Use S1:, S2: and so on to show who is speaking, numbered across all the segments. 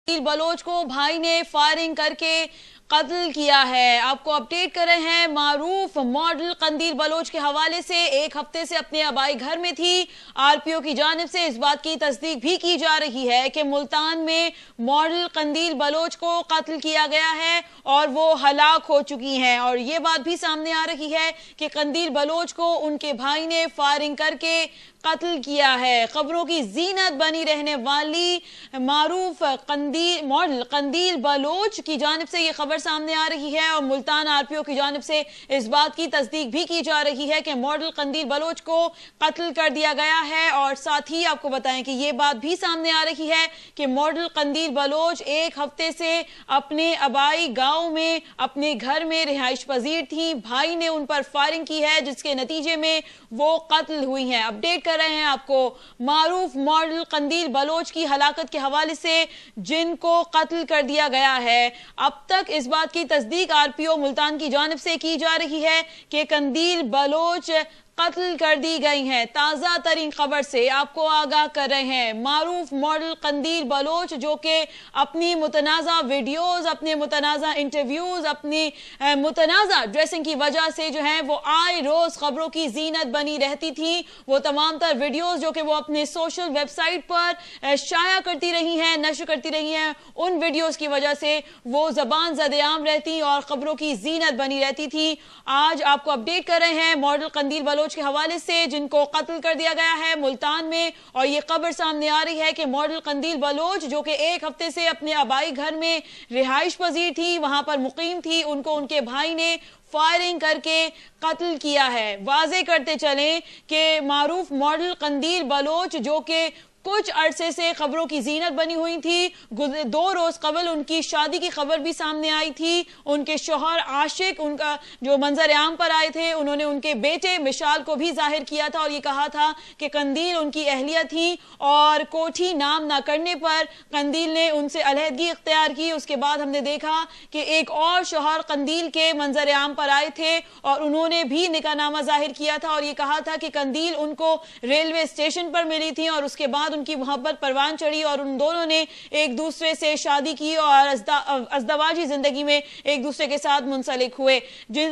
S1: Bloch को भाई ने फायरिंग करके कत्ल किया है। आपको अपडेट कर रहे हैं मारूफ मॉडल कंदील बलोच के हवाले से। एक हफ्ते से अपने आबाई घर में थी। आरपीओ की जानिब से इस बात की तस्दीक भी की जा रही है कि मुल्तान में मॉडल कंदील बलोच को कत्ल किया गया है और वो हलाक हो चुकी हैं। और ये बात भी सामने आ रही है कि कंदील बलोच को उनके भाई ने फायरिंग करके कत्ल किया है। खबरों की जीनत बनी रहने वाली मारूफ मॉडल कंदील बलोच की जानिब से ये खबर सामने आ रही है और मुल्तान आरपीओ की जानिब से इस बात की तस्दीक भी की जा रही है कि मॉडल कंदील बलोच को कत्ल कर दिया गया है। और साथ ही आपको बताएं कि ये बात भी सामने आ रही है कि मॉडल कंदील बलोच एक हफ्ते से अपने आबाई गांव में अपने घर में रिहाइश पजीर थी। भाई ने उन पर फायरिंग की है जिसके नतीजे में वो कत्ल हुई हैं। अपडेट कर रहे हैं आपको मारूफ मॉडल कंदील बलोच की हलाकत के हवाले से, जिनको कत्ल कर दिया गया है। अब तक इस बात की तस्दीक आरपीओ मुल्तान की जानिब से की जा रही है कि कंदील बलोच कत्ल कर दी गई हैं। ताजा तरीन खबर से आपको आगाह कर रहे हैं। मारूफ मॉडल कंदील बलोच जो कि अपनी मुतनाज़ा वीडियोस, अपने मुतनाज़ा इंटरव्यूज, अपनी मुतनाज़ा ड्रेसिंग की वजह से जो है वो आए रोज खबरों की जीनत बनी रहती थी। वो तमाम तर वीडियोस जो कि वो अपने सोशल वेबसाइट पर शाया करती रही हैं, नशर करती रही हैं, उन वीडियोस की वजह से वो जबान ज़द-ए-आम रहती और खबरों की जीनत बनी रहती थी। आज आपको अपडेट कर रहे हैं मॉडल कंदील बलोच के हवाले से, जिनको कत्ल कर दिया गया है मुल्तान में। और ये खबर सामने आ रही है कि मॉडल कंदील बलोच जो कि एक हफ्ते से अपने आबाई घर में रिहाइश पजीर थी, वहां पर मुकीम थी, उनको उनके भाई ने फायरिंग करके कत्ल किया है। वाजे करते चलें कि मारूफ मॉडल कंदील बलोच जो कि कुछ अरसे से खबरों की जीनत बनी हुई थी, 2 रोज कबल उनकी शादी की खबर भी सामने आई थी। उनके शोहर आशिक उनका जो मंजर आम पर आए थे, उन्होंने उनके बेटे मिशाल को भी जाहिर किया था और ये कहा था कि कंदील उनकी अहलिया थी और कोठी नाम ना करने पर कंदील ने उनसे अलहदगी इख्तियार की। उसके बाद हमने देखा कि एक और शोहर कंदील के मंजर आम पर आए थे और उन्होंने भी निकाहनामा जाहिर किया था और ये कहा था कि कंदील उनको रेलवे स्टेशन पर मिली थी और उसके बाद उनकी मोहब्बत परवान चढ़ी और उन दोनों ने एक दूसरे से शादी की और अज़दवाजी जिंदगी में एक दूसरे के साथ मुंसलिक हुए।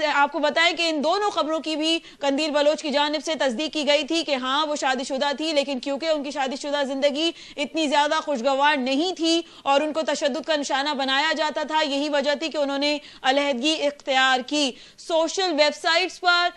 S1: आपको बताएं कि इन दोनों खबरों की भी कंदील बलोच की जानिब से तस्दीक की गई थी कि हाँ वो शादीशुदा थी, लेकिन क्योंकि उनकी शादीशुदा जिंदगी इतनी ज्यादा खुशगवार नहीं थी और उनको तशद्दुद का निशाना बनाया जाता था, यही वजह थी कि उन्होंने अलहदगी इख्तियार की। सोशल वेबसाइट्स पर,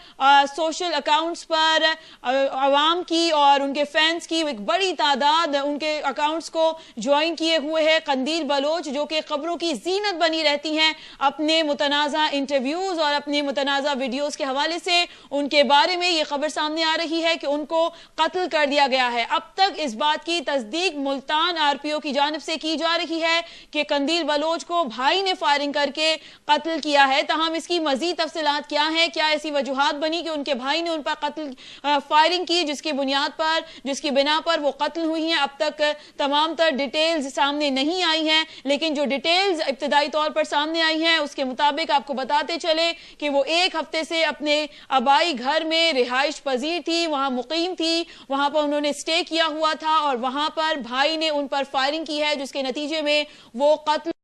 S1: सोशल अकाउंट्स पर अवाम की और उनके फैंस की एक बड़ी तादाद उनके अकाउंट्स को ज्वाइन किए हुए है कंदील बलोच जो कि खबरों की जीनत बनी रहती हैं अपने मुतनाज़ा इंटरव्यूज और अपने मुतनाज़ा वीडियोस के हवाले से। उनके बारे में ये खबर सामने आ रही है कि उनको कत्ल कर दिया गया है। अब तक इस बात की तस्दीक मुल्तान आरपीओ की जानिब से की जा रही है कि कंदील बलोच को भाई ने फायरिंग करके कत्ल किया है। तहम इसकी मजीद तफसीलात क्या है, क्या ऐसी वजूहात बनी कि उनके भाई ने उन पर कत्ल फायरिंग की जिसकी बुनियाद पर, जिसकी बिना पर वो कत्ल हुई हैं, अब तक तमाम तर डिटेल्स सामने नहीं आई हैं। लेकिन जो डिटेल्स इब्तिदाई तौर पर सामने आई हैं उसके मुताबिक आपको बताते चले कि वो एक हफ्ते से अपने आबाई घर में रिहाइश पजीर थी, वहां मुकीम थी, वहां पर उन्होंने स्टे किया हुआ था और वहां पर भाई ने उन पर फायरिंग की है जिसके नतीजे में वो कत्ल